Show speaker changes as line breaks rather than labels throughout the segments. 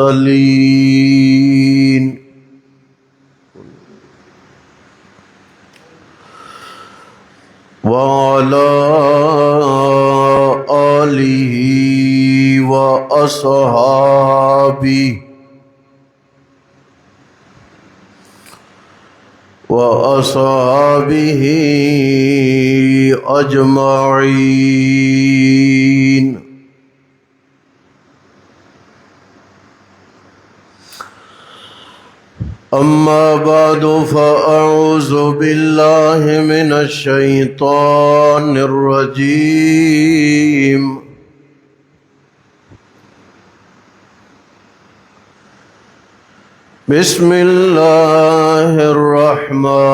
والمرسلين وعلى آله وأصحابه أجمعين. أما بعد فأعوذ بالله من الشيطان الرجيم. بسم الله الرحمن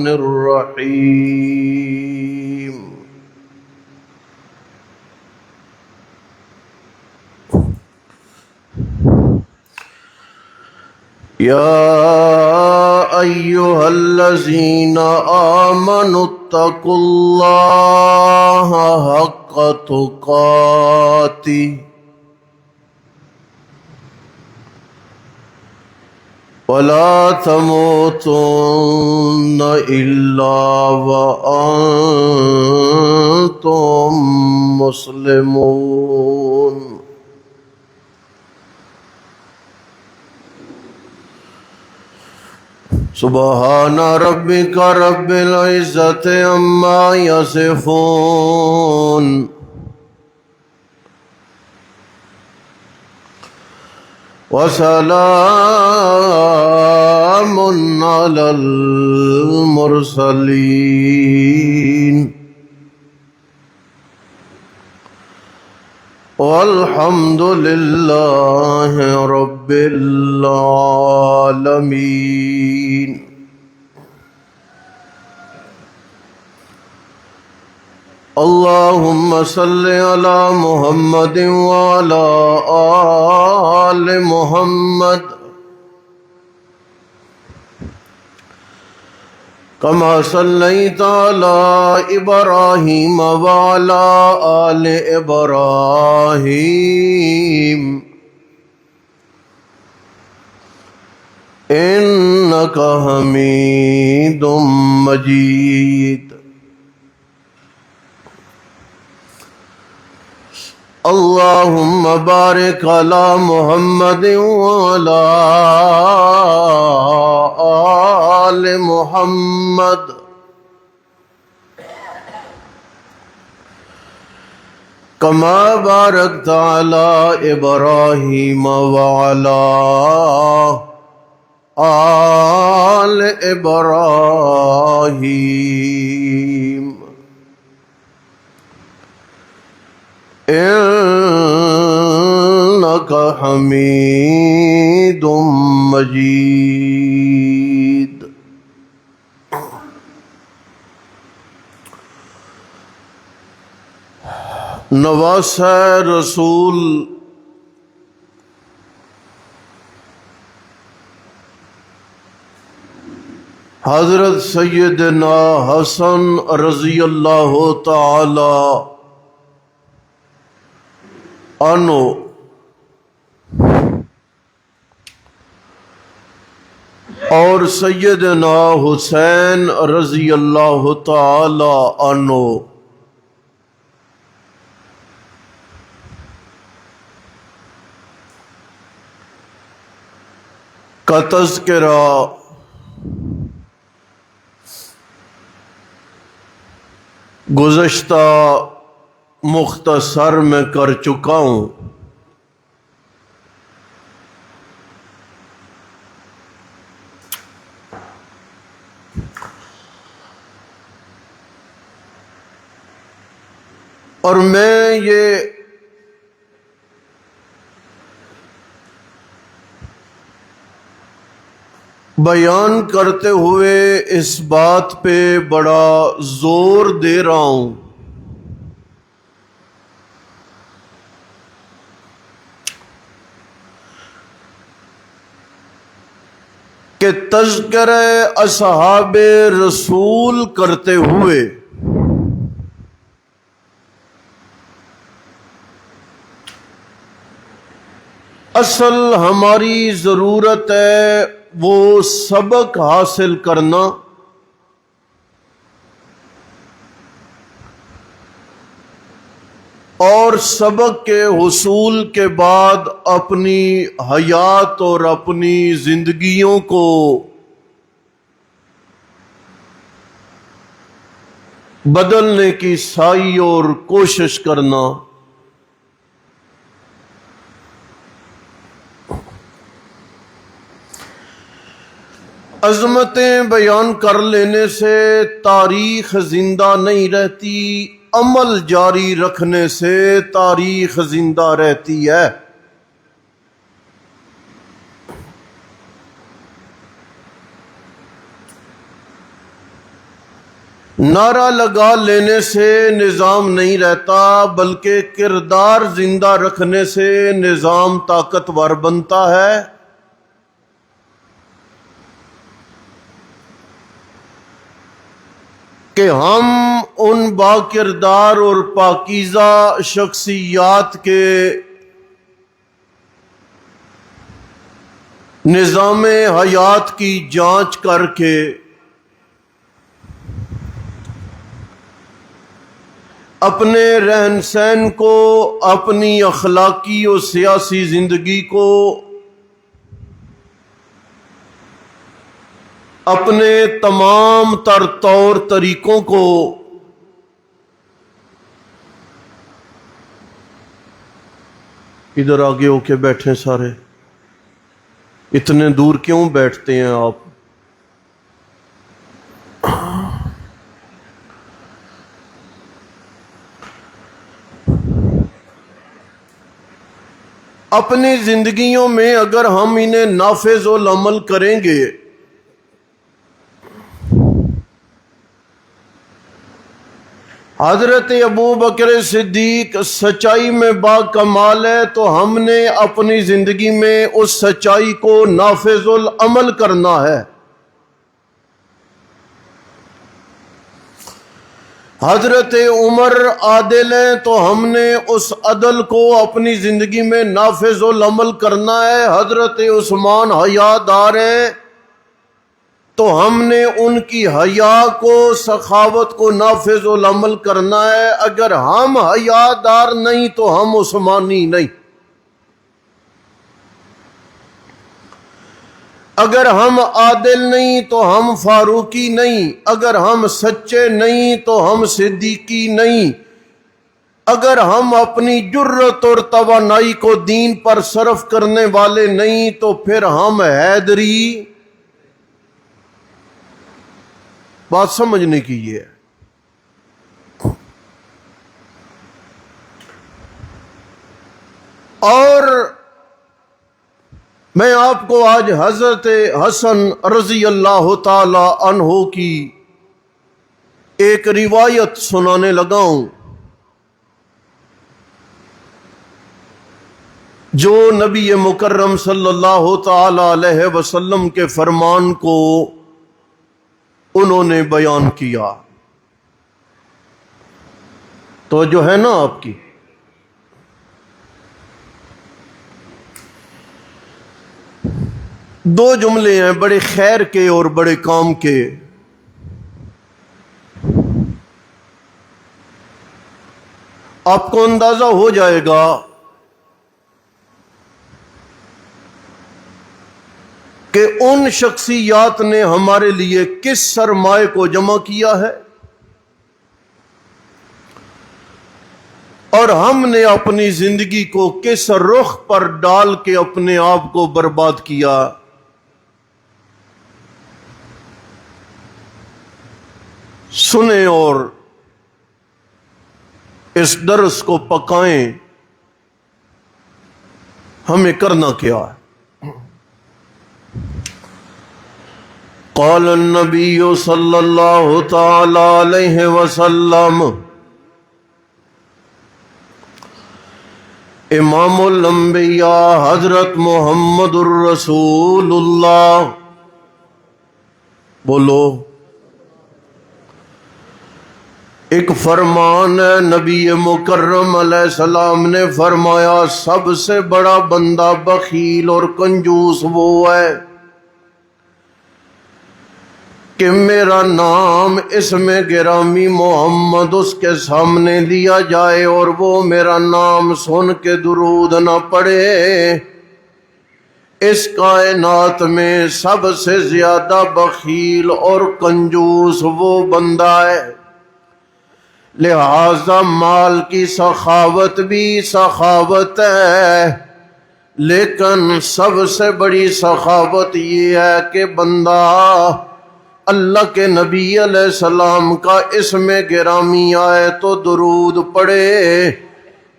الرحيم. يا أيها الذين آمنوا اتقوا الله حق تقاته ولا تموتن إلا وأنتم مسلمون. سبحان ربك رب العزة عما يصفون وسلام على المرسلين والحمد لله رب العالمين. اللهم صل على محمد وعلى آل محمد كما صليت على إبراهيم وعلى آل إبراهيم إنك حميد مجيد. اللهم بارك على محمد وعلى آل محمد كما باركت على إبراهيم وعلى آل إبراهيم إنك حميد مجيد. نواسہ رسول حضرت سیدنا حسن رضی اللہ تعالی عنہ اور سیدنا حسین رضی اللہ تعالی عنہ کا تذکرہ گزشتہ مختصر میں کر چکا ہوں. اور میں یہ بیان کرتے ہوئے اس بات پہ بڑا زور دے رہا ہوں کہ تذکرہ اصحاب رسول کرتے ہوئے اصل ہماری ضرورت ہے وہ سبق حاصل کرنا، اور سبق کے حصول کے بعد اپنی حیات اور اپنی زندگیوں کو بدلنے کی سعی اور کوشش کرنا۔ عظمتیں بیان کر لینے سے تاریخ زندہ نہیں رہتی، عمل جاری رکھنے سے تاریخ زندہ رہتی ہے۔ نعرہ لگا لینے سے نظام نہیں رہتا، بلکہ کردار زندہ رکھنے سے نظام طاقتور بنتا ہے۔ کہ ہم ان باکردار اور پاکیزہ شخصیات کے نظام حیات کی جانچ کر کے اپنے رہن سہن کو، اپنی اخلاقی و سیاسی زندگی کو، اپنے تمام تر طور طریقوں کو ادھر آگے ہو کے بیٹھیں سارے، اتنے دور کیوں بیٹھتے ہیں آپ؟ اپنی زندگیوں میں اگر ہم انہیں نافذ العمل کریں گے، حضرت ابو بکر صدیق سچائی میں با کمال ہے، تو ہم نے اپنی زندگی میں اس سچائی کو نافذ العمل کرنا ہے۔ حضرت عمر عادل ہیں، تو ہم نے اس عدل کو اپنی زندگی میں نافذ العمل کرنا ہے۔ حضرت عثمان حیا دار ہیں، تو ہم نے ان کی حیا کو، سخاوت کو نافذ العمل کرنا ہے۔ اگر ہم حیا دار نہیں تو ہم عثمانی نہیں، اگر ہم عادل نہیں تو ہم فاروقی نہیں، اگر ہم سچے نہیں تو ہم صدیقی نہیں، اگر ہم اپنی جرت اور توانائی کو دین پر صرف کرنے والے نہیں تو پھر ہم حیدری۔ بات سمجھنے کی یہ ہے۔ اور میں آپ کو آج حضرت حسن رضی اللہ تعالی عنہ کی ایک روایت سنانے لگا ہوں، جو نبی مکرم صلی اللہ تعالی علیہ وسلم کے فرمان کو انہوں نے بیان کیا۔ تو جو ہے نا آپ کی، دو جملے ہیں بڑے خیر کے اور بڑے کام کے۔ آپ کو اندازہ ہو جائے گا کہ ان شخصیات نے ہمارے لیے کس سرمائے کو جمع کیا ہے، اور ہم نے اپنی زندگی کو کس رخ پر ڈال کے اپنے آپ کو برباد کیا۔ سنیں اور اس درس کو پکائیں، ہمیں کرنا کیا ہے۔ قال النبی صلی اللہ تعالی علیہ وسلم، امام الانبیاء حضرت محمد الرسول اللہ، بولو ایک فرمان ہے نبی مکرم علیہ السلام نے فرمایا سب سے بڑا بندہ بخیل اور کنجوس وہ ہے کہ میرا نام اسم گرامی محمد اس کے سامنے لیا جائے اور وہ میرا نام سن کے درود نہ پڑھے۔ اس کائنات میں سب سے زیادہ بخیل اور کنجوس وہ بندہ ہے، لہذا مال کی سخاوت بھی سخاوت ہے، لیکن سب سے بڑی سخاوت یہ ہے کہ بندہ اللہ کے نبی علیہ السلام کا اسم گرامی آئے تو درود پڑھے۔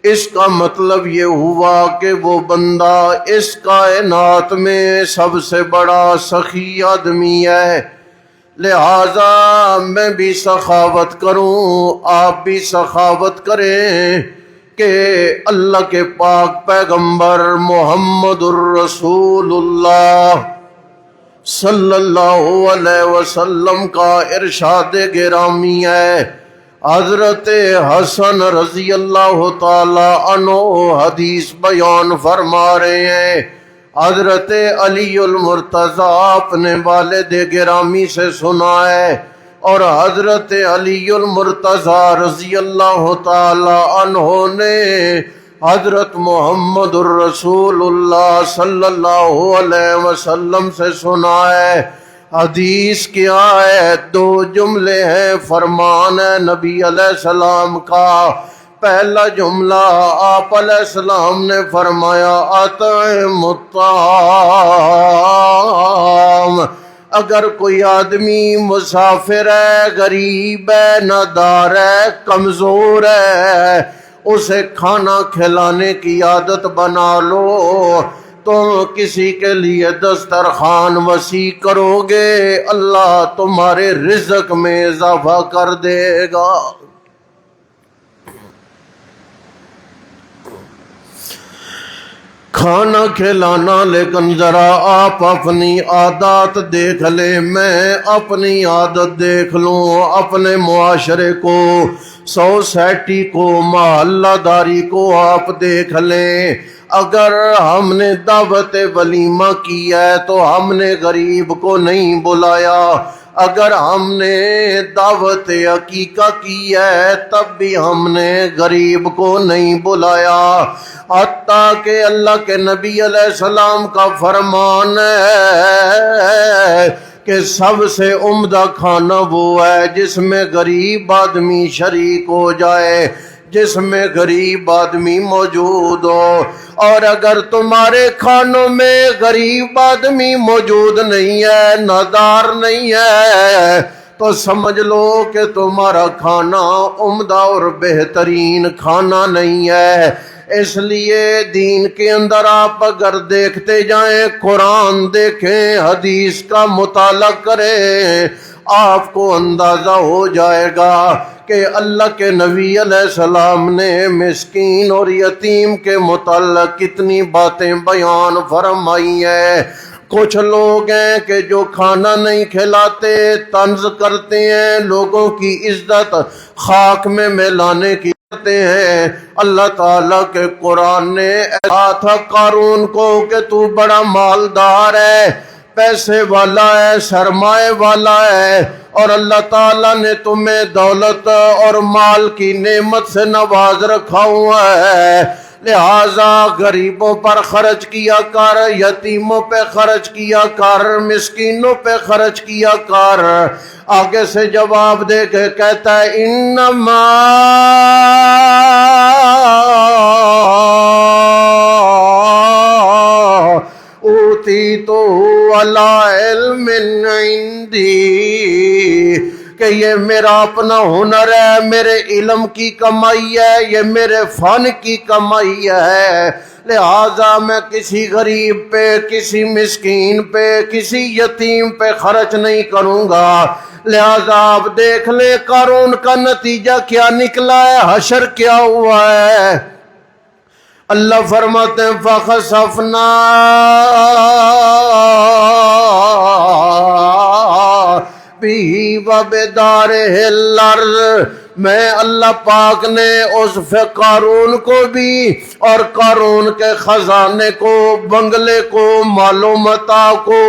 اس کا مطلب یہ ہوا کہ وہ بندہ اس کائنات میں سب سے بڑا سخی آدمی ہے، لہذا میں بھی سخاوت کروں، آپ بھی سخاوت کریں کہ اللہ کے پاک پیغمبر محمد الرسول اللہ صلی اللہ علیہ وسلم کا ارشاد گرامی ہے۔ حضرت حسن رضی اللہ تعالی عنہ حدیث بیان فرما رہے ہیں، حضرت علی المرتضیٰ اپنے والد گرامی سے سنا ہے، اور حضرت علی المرتضیٰ رضی اللہ تعالی عنہ نے حضرت محمد الرسول اللہ صلی اللہ علیہ وسلم سے سنا ہے۔ حدیث کیا ہے؟ دو جملے ہیں، فرمان ہے نبی علیہ السلام کا۔ پہلا جملہ آپ علیہ السلام نے فرمایا اطعم الطعام، اگر کوئی آدمی مسافر ہے، غریب ہے، نادار ہے، کمزور ہے، اسے کھانا کھلانے کی عادت بنا لو۔ تم کسی کے لیے دسترخوان وسیع کرو گے، اللہ تمہارے رزق میں اضافہ کر دے گا۔ کھانا کھلانا، لیکن ذرا آپ اپنی عادات دیکھ لیں، میں اپنی عادت دیکھ لوں، اپنے معاشرے کو، سوسائٹی کو، محلہ داری کو آپ دیکھ لیں۔ اگر ہم نے دعوت ولیمہ کی ہے تو ہم نے غریب کو نہیں بلایا، اگر ہم نے دعوت عقیقہ کی ہے تب بھی ہم نے غریب کو نہیں بلایا، حتیٰ کہ اللہ کے نبی علیہ السلام کا فرمان ہے کہ سب سے عمدہ کھانا وہ ہے جس میں غریب آدمی شریک ہو جائے، جس میں غریب آدمی موجود ہو۔ اور اگر تمہارے کھانوں میں غریب آدمی موجود نہیں ہے، نادار نہیں ہے، تو سمجھ لو کہ تمہارا کھانا عمدہ اور بہترین کھانا نہیں ہے۔ اس لیے دین کے اندر آپ اگر دیکھتے جائیں، قرآن دیکھیں، حدیث کا مطالعہ کریں، آپ کو اندازہ ہو جائے گا کہ اللہ کے نبی علیہ السلام نے مسکین اور یتیم کے متعلق کتنی باتیں بیان فرمائی ہیں۔ کچھ لوگ ہیں کہ جو کھانا نہیں کھلاتے، طنز کرتے ہیں، لوگوں کی عزت خاک میں ملانے کی کرتے ہیں۔ اللہ تعالیٰ کے قرآن نے کہا تھا قارون کو کہ تو بڑا مالدار ہے، پیسے والا ہے، سرمایہ والا ہے، اور اللہ تعالیٰ نے تمہیں دولت اور مال کی نعمت سے نواز رکھا ہوا ہے، لہذا غریبوں پر خرچ کیا کر، یتیموں پہ خرچ کیا کر، مسکینوں پہ خرچ کیا کر۔ آگے سے جواب دے کے کہتا ہے انما اوتیتہ علی علم عندی، کہ یہ میرا اپنا ہنر ہے، میرے علم کی کمائی ہے، یہ میرے فن کی کمائی ہے، لہذا میں کسی غریب پہ، کسی مسکین پہ، کسی یتیم پہ خرچ نہیں کروں گا۔ لہذا آپ دیکھ لیں قارون کا نتیجہ کیا نکلا ہے، حشر کیا ہوا ہے۔ اللہ فرماتے ہیں فَخَسَفْنَا بِهِ وَبِدَارِهِ الْأَرْضَ، میں اللہ پاک نے اس قارون کو بھی اور قارون کے خزانے کو، بنگلے کو، مال و متاع کو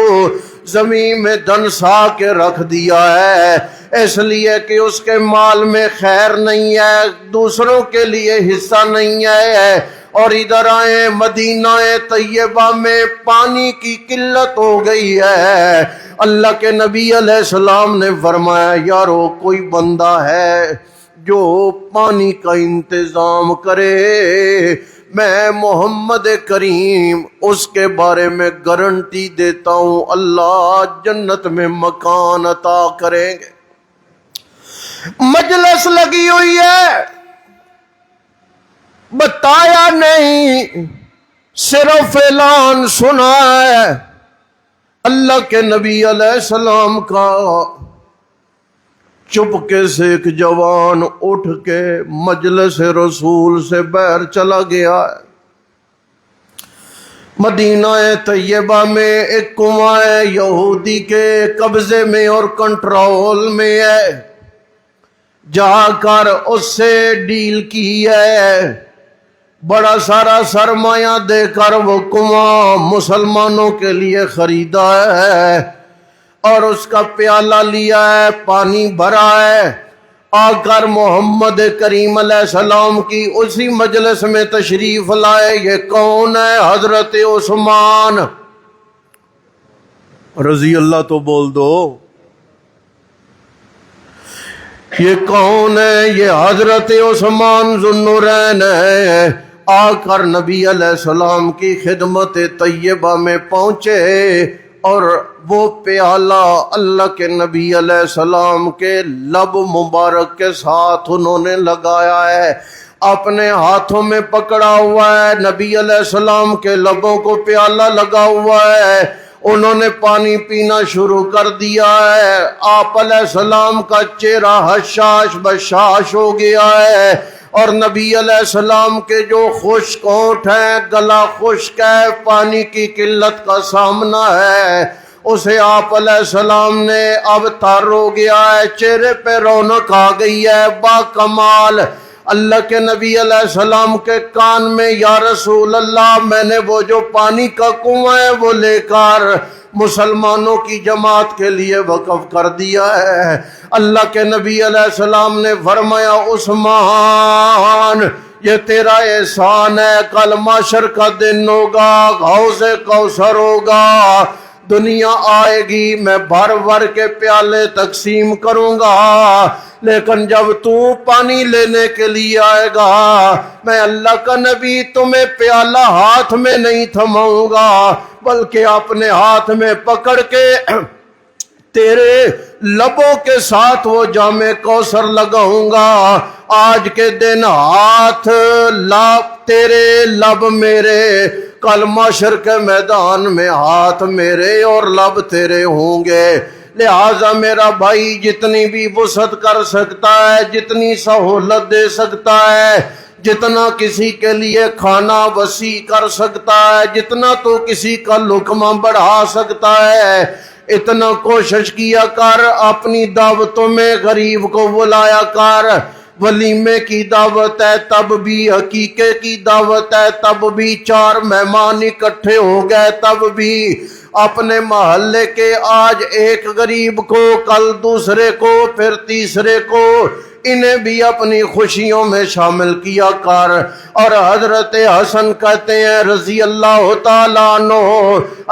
زمین میں دنسا کے رکھ دیا ہے، اس لیے کہ اس کے مال میں خیر نہیں ہے، دوسروں کے لیے حصہ نہیں ہے۔ اور ادھر آئے مدینہ طیبہ میں پانی کی قلت ہو گئی ہے۔ اللہ کے نبی علیہ السلام نے فرمایا یارو کوئی بندہ ہے جو پانی کا انتظام کرے، میں محمد کریم اس کے بارے میں گارنٹی دیتا ہوں اللہ جنت میں مکان عطا کریں گے۔ مجلس لگی ہوئی ہے، بتایا نہیں، صرف اعلان سنا ہے۔ اللہ کے نبی علیہ السلام کا چپکے سے ایک جوان اٹھ کے مجلس رسول سے باہر چلا گیا ہے۔ مدینہ طیبہ میں ایک کنواں ہے، یہودی کے قبضے میں اور کنٹرول میں ہے، جا کر اس سے ڈیل کی ہے، بڑا سارا سرمایہ دے کر وہ کنواں مسلمانوں کے لیے خریدا ہے اور اس کا پیالہ لیا ہے، پانی بھرا ہے۔ آ کر محمد کریم علیہ السلام کی اسی مجلس میں تشریف لائے۔ یہ کون ہے؟ حضرت عثمان رضی اللہ تو بول دو۔ یہ کون ہے؟ یہ حضرت عثمان ذو النورین ہے۔ آ کر نبی علیہ السلام کی خدمت طیبہ میں پہنچے اور وہ پیالہ اللہ کے نبی علیہ السلام کے لب مبارک کے ساتھ انہوں نے لگایا ہے، اپنے ہاتھوں میں پکڑا ہوا ہے، نبی علیہ السلام کے لبوں کو پیالہ لگا ہوا ہے، انہوں نے پانی پینا شروع کر دیا ہے۔ آپ علیہ السلام کا چہرہ حشاش بشاش ہو گیا ہے اور نبی علیہ السلام کے جو خشک ہونٹ ہیں، گلا خشک ہے، پانی کی قلت کا سامنا ہے، اسے آپ علیہ السلام نے اب تر ہو گیا ہے، چہرے پہ رونق آ گئی ہے، با کمال۔ اللہ کے نبی علیہ السلام کے کان میں یا رسول اللہ میں نے وہ جو پانی کا کنواں ہے وہ لے کر مسلمانوں کی جماعت کے لیے وقف کر دیا ہے۔ اللہ کے نبی علیہ السلام نے فرمایا عثمان یہ تیرا احسان ہے، کل محشر کا دن ہوگا، حوض کوثر ہوگا، دنیا آئے گی، میں بھر بھر کے پیالے تقسیم کروں گا، لیکن جب تو پانی لینے کے لیے آئے گا میں اللہ کا نبی تمہیں پیالہ ہاتھ میں نہیں تھماؤں گا بلکہ اپنے ہاتھ میں پکڑ کے تیرے لبوں کے ساتھ وہ جام کوثر لگاؤں گا۔ آج کے دن ہاتھ لب تیرے لب میرے، کل محشر کے میدان میں ہاتھ میرے اور لب تیرے ہوں گے۔ لہٰذا میرا بھائی جتنی بھی وسعت کر سکتا ہے، جتنی سہولت دے سکتا ہے، جتنا کسی کے لیے کھانا وسیع کر سکتا ہے، جتنا تو کسی کا لقمہ بڑھا سکتا ہے، اتنا کوشش کیا کر، اپنی دعوتوں میں غریب کو بلایا کر۔ ولیمے کی دعوت ہے تب بھی، عقیقے کی دعوت ہے تب بھی، 4 مہمان اکٹھے ہو گئے تب بھی، اپنے محلے کے آج ایک غریب کو، کل دوسرے کو، پھر تیسرے کو، انہیں بھی اپنی خوشیوں میں شامل کیا کر۔ اور حضرت حسن کہتے ہیں رضی اللہ تعالیٰ عنہ،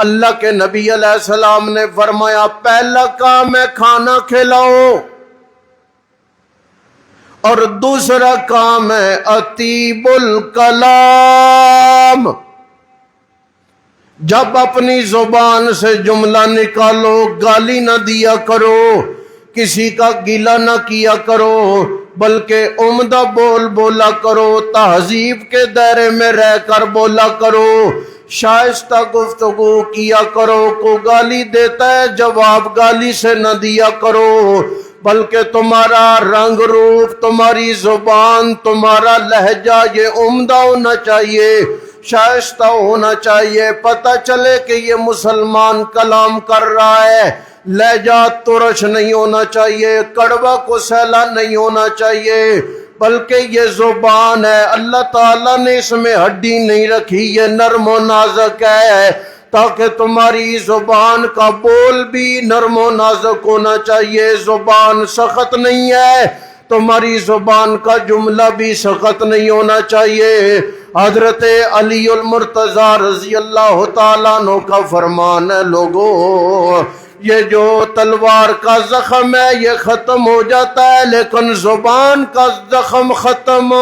اللہ کے نبی علیہ السلام نے فرمایا پہلا کام ہے کھانا کھلاؤ اور دوسرا کام ہے اطیب الکلام، جب اپنی زبان سے جملہ نکالو گالی نہ دیا کرو، کسی کا گیلا نہ کیا کرو، بلکہ عمدہ بول بولا کرو، تہذیب کے دائرے میں رہ کر بولا کرو، شائستہ گفتگو کیا کرو۔ کو گالی دیتا ہے جواب گالی سے نہ دیا کرو، بلکہ تمہارا رنگ روپ، تمہاری زبان، تمہارا لہجہ یہ عمدہ ہونا چاہیے، شائستہ ہونا چاہیے، پتہ چلے کہ یہ مسلمان کلام کر رہا ہے، لہجہ ترش نہیں ہونا چاہیے، کڑوا کو سیلا نہیں ہونا چاہیے، بلکہ یہ زبان ہے، اللہ تعالیٰ نے اس میں ہڈی نہیں رکھی، یہ نرم و نازک ہے، تاکہ تمہاری زبان کا بول بھی نرم و نازک ہونا چاہیے۔ زبان سخت نہیں ہے، تمہاری زبان کا جملہ بھی سخت نہیں ہونا چاہیے۔ حضرت علی المرتضیٰ رضی اللہ تعالیٰ عنہ کا فرمان ہے، لوگو یہ جو تلوار کا زخم ہے یہ ختم ہو جاتا ہے، لیکن زبان کا زخم ختم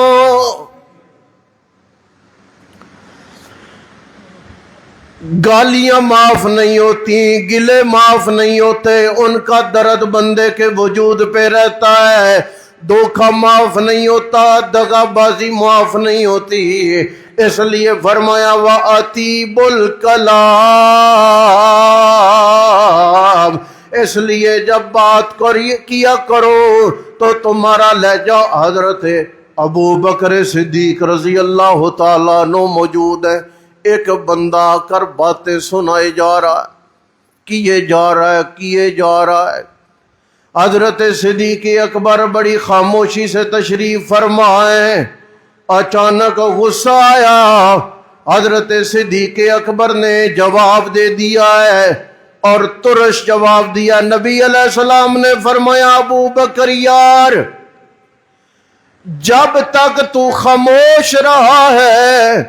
گالیاں معاف نہیں ہوتی، گلے معاف نہیں ہوتے، ان کا درد بندے کے وجود پہ رہتا ہے، دھوکہ معاف نہیں ہوتا، دغا بازی معاف نہیں ہوتی، اس لیے فرمایا وَأَطِیبُ الْکَلَامِ، اس لیے جب بات کیا کرو تو تمہارا لہجہ، حضرت ابو بکر صدیق رضی اللہ تعالیٰ عنہ موجود ہے، ایک بندہ آ کر باتیں سنائے جا رہا ہے، کیے جا رہا ہے، کیے جا رہا ہے، حضرت صدیق اکبر بڑی خاموشی سے تشریف فرمائے، اچانک غصہ آیا، حضرت صدیق اکبر نے جواب دے دیا ہے اور ترش جواب دیا۔ نبی علیہ السلام نے فرمایا ابو بکر یار، جب تک تو خاموش رہا ہے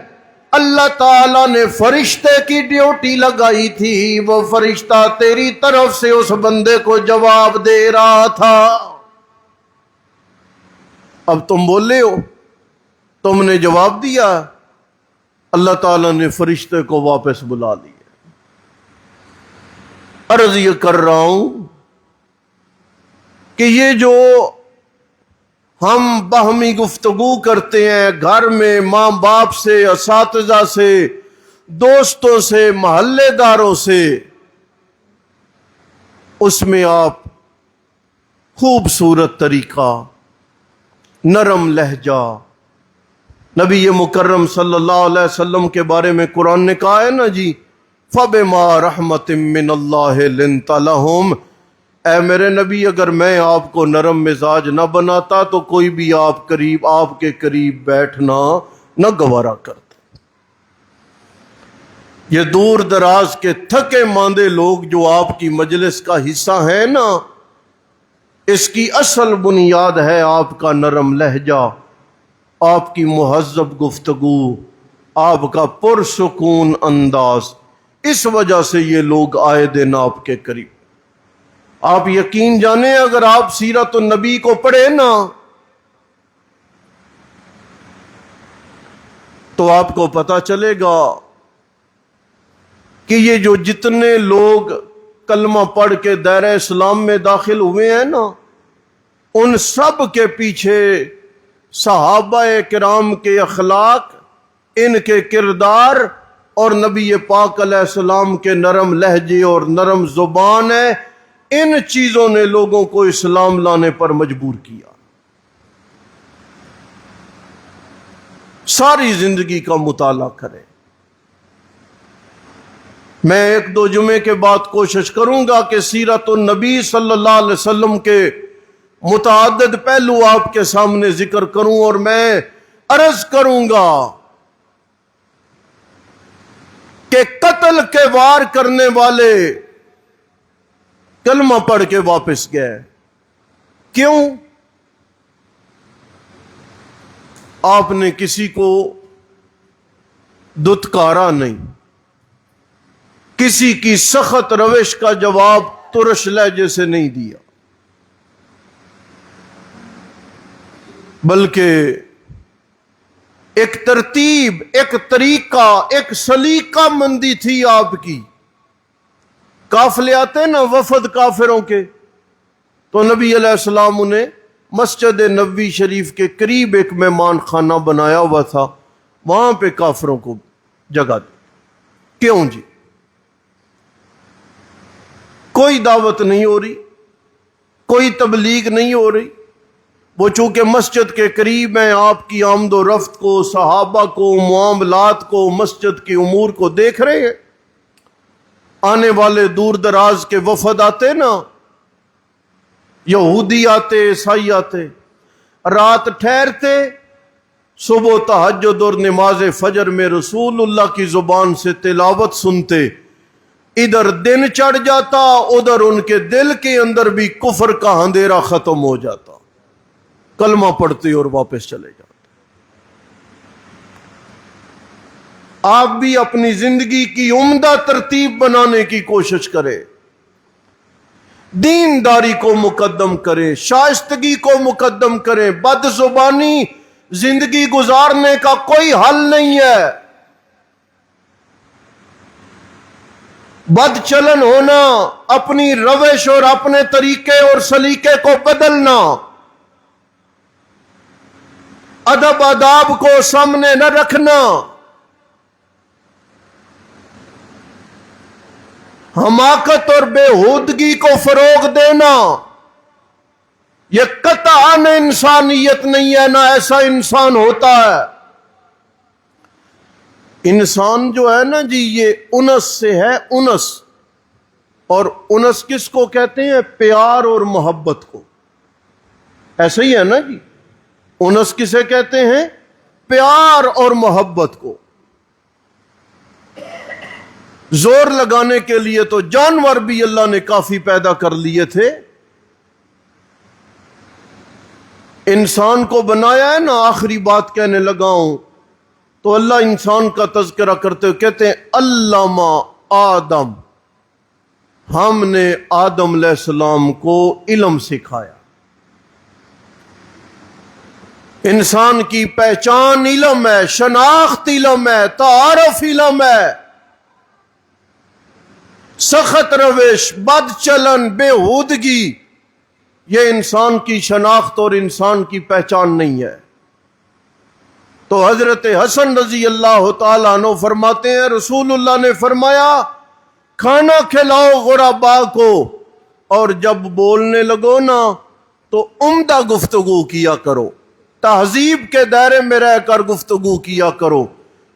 اللہ تعالیٰ نے فرشتے کی ڈیوٹی لگائی تھی، وہ فرشتہ تیری طرف سے اس بندے کو جواب دے رہا تھا، اب تم بولے ہو، تم نے جواب دیا، اللہ تعالیٰ نے فرشتے کو واپس بلا لیا۔ عرض یہ کر رہا ہوں کہ یہ جو ہم باہمی گفتگو کرتے ہیں گھر میں، ماں باپ سے، اساتذہ سے، دوستوں سے، محلے داروں سے، اس میں آپ خوبصورت طریقہ، نرم لہجہ، نبی مکرم صلی اللہ علیہ وسلم کے بارے میں قرآن نے کہا ہے نا جی، فَبِمَا رَحْمَةٍ مِّنَ اللَّهِ لِنْتَ لَهُمْ، اے میرے نبی اگر میں آپ کو نرم مزاج نہ بناتا تو کوئی بھی آپ کے قریب بیٹھنا نہ گوارا کرتا۔ یہ دور دراز کے تھکے ماندے لوگ جو آپ کی مجلس کا حصہ ہیں نا، اس کی اصل بنیاد ہے آپ کا نرم لہجہ، آپ کی مہذب گفتگو، آپ کا پرسکون انداز، اس وجہ سے یہ لوگ آئے دن آپ کے قریب۔ آپ یقین جانیں اگر آپ سیرت النبی کو پڑھیں نا تو آپ کو پتا چلے گا کہ یہ جو جتنے لوگ کلمہ پڑھ کے دائرہ اسلام میں داخل ہوئے ہیں نا، ان سب کے پیچھے صحابہ کرام کے اخلاق، ان کے کردار اور نبی پاک علیہ السلام کے نرم لہجے اور نرم زبان ہے، ان چیزوں نے لوگوں کو اسلام لانے پر مجبور کیا۔ ساری زندگی کا مطالعہ کریں۔ میں ایک دو جمعے کے بعد کوشش کروں گا کہ سیرت النبی صلی اللہ علیہ وسلم کے متعدد پہلو آپ کے سامنے ذکر کروں، اور میں عرض کروں گا کہ قتل کے وار کرنے والے کلمہ پڑھ کے واپس گئے، کیوں؟ آپ نے کسی کو دتکارا نہیں، کسی کی سخت روش کا جواب ترش لہجے سے نہیں دیا، بلکہ ایک ترتیب، ایک طریقہ، ایک سلیقہ مندی تھی آپ کی۔ قافلے آتے نا وفد کافروں کے، تو نبی علیہ السلام انہیں مسجد نبوی شریف کے قریب ایک مہمان خانہ بنایا ہوا تھا، وہاں پہ کافروں کو جگہ دی۔ کیوں جی؟ کوئی دعوت نہیں ہو رہی، کوئی تبلیغ نہیں ہو رہی، وہ چونکہ مسجد کے قریب ہیں، آپ کی آمد و رفت کو، صحابہ کو، معاملات کو، مسجد کے امور کو دیکھ رہے ہیں۔ آنے والے دور دراز کے وفد آتے نا، یہودی آتے، عیسائی آتے، رات ٹھہرتے، صبح تہجد اور نماز فجر میں رسول اللہ کی زبان سے تلاوت سنتے، ادھر دن چڑھ جاتا، ادھر ان کے دل کے اندر بھی کفر کا اندھیرا ختم ہو جاتا، کلمہ پڑھتے اور واپس چلے جاتے۔ آپ بھی اپنی زندگی کی عمدہ ترتیب بنانے کی کوشش کریں، دینداری کو مقدم کریں، شائستگی کو مقدم کریں۔ بد زبانی زندگی گزارنے کا کوئی حل نہیں ہے، بد چلن ہونا، اپنی روش اور اپنے طریقے اور سلیقے کو بدلنا، ادب آداب کو سامنے نہ رکھنا، حماقت اور بےہودگی کو فروغ دینا، یہ قطعاً انسانیت نہیں ہے، نہ ایسا انسان ہوتا ہے۔ انسان جو ہے نا جی، یہ انس سے ہے، انس، اور انس کس کو کہتے ہیں؟ پیار اور محبت کو۔ ایسا ہی ہے نا جی، انس کسے کہتے ہیں؟ پیار اور محبت کو۔ زور لگانے کے لیے تو جانور بھی اللہ نے کافی پیدا کر لیے تھے، انسان کو بنایا ہے نا۔ آخری بات کہنے لگا ہوں تو اللہ انسان کا تذکرہ کرتے ہوئے کہتے ہیں علامہ آدم، ہم نے آدم علیہ السلام کو علم سکھایا۔ انسان کی پہچان علم ہے، شناخت علم ہے، تعارف علم ہے۔ سخت روش، بد چلن، بےہودگی، یہ انسان کی شناخت اور انسان کی پہچان نہیں ہے۔ تو حضرت حسن رضی اللہ تعالیٰ عنہ فرماتے ہیں، رسول اللہ نے فرمایا کھانا کھلاؤ غرباء کو، اور جب بولنے لگو نا تو عمدہ گفتگو کیا کرو، تہذیب کے دائرے میں رہ کر گفتگو کیا کرو،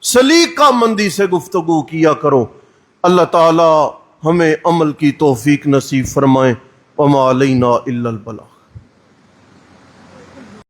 سلیقہ مندی سے گفتگو کیا کرو۔ اللہ تعالی ہمیں عمل کی توفیق نصیب فرمائے۔ وما علینا الا البلاغ۔